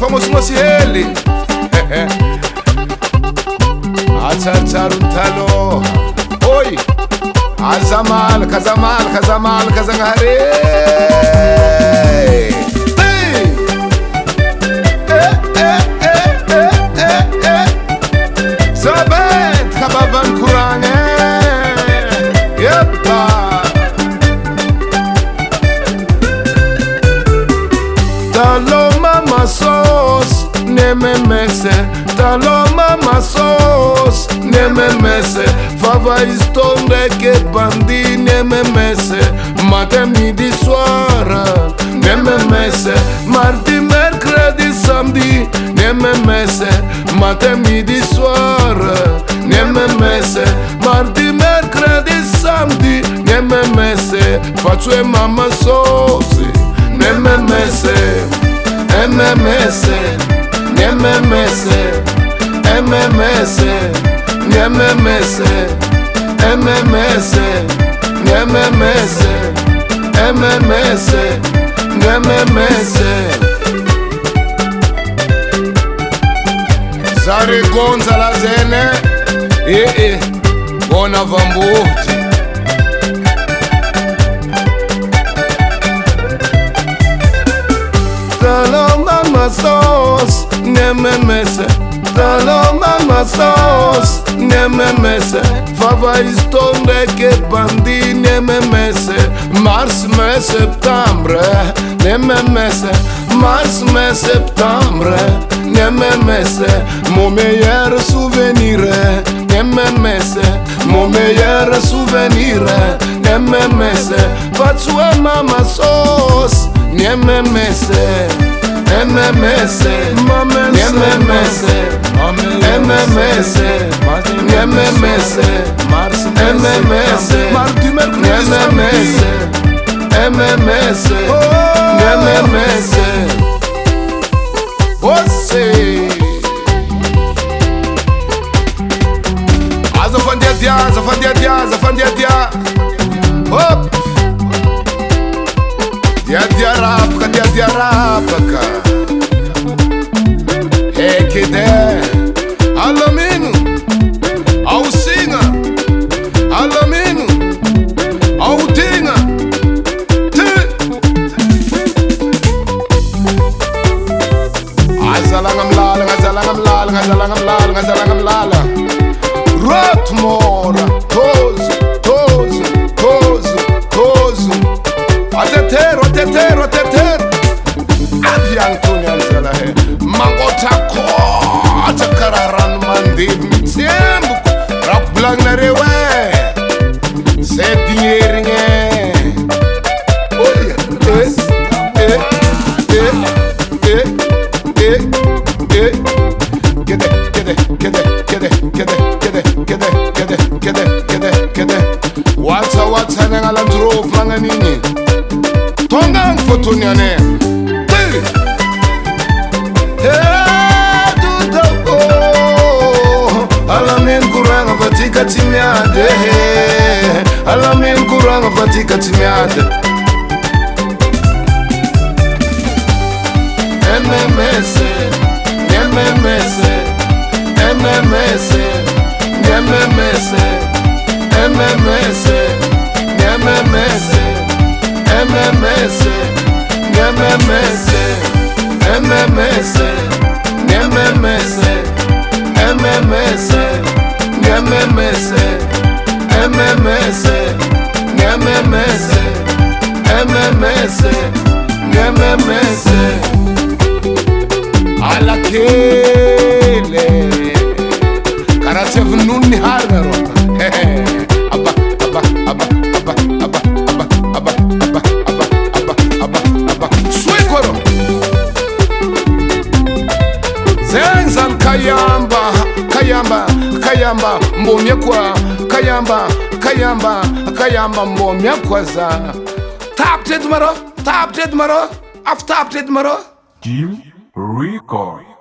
famoso Mosiheli Atsarunthalo Oi Azamal Kazangare Sabet Kababan Kurane Yeppa Taloma masos nememese Taloma masos nememese Fava istonde che bandi nememese Matin midi soir nememese Mardi mercredi samedi nememese Matin midi soir nememese Mardi mercredi samedi nememese Faccio e mamma sosi nememese MMS MMS MMS MMS MMS MMS MMS MMS Zare Gonzala Zene Bona Vambuti Taloma masos nememese Taloma masos nememese Fava istonde che bandi nememese Mars me septembre nememese Mars me septembre nememese Mon meilleur souvenir nememese Mon meilleur souvenir nememese Fatsua mama sos MMS MMS MMS MMS MMS MMS MMS MMS Você Azafandia Hop Dia rapaka Ekide Alaminu Ausinga Alaminu Autinga Azalangam lala Rotmora Tozu Atetero Abiantuni anzala he Mangotako Atakararan mandiv mitembu Rapblang na rewe Sedieringe Kede Watsa nengalan drove langanini Tongang fotonyane Alamin kuranga fatika timiade Alamin kuranga fatika timiade MMS MMS MMS MMS MMS MMS MMS MMS MMS MMS MMS MMS MMS MMS MMS MMS Alakele Karatsev nunni hargaro Abba Swikoro Zenzan Kayamba Mbomye kwa Kayamba mbomye kwa za Tap tomorrow I've tapped it tomorrow Jim Record.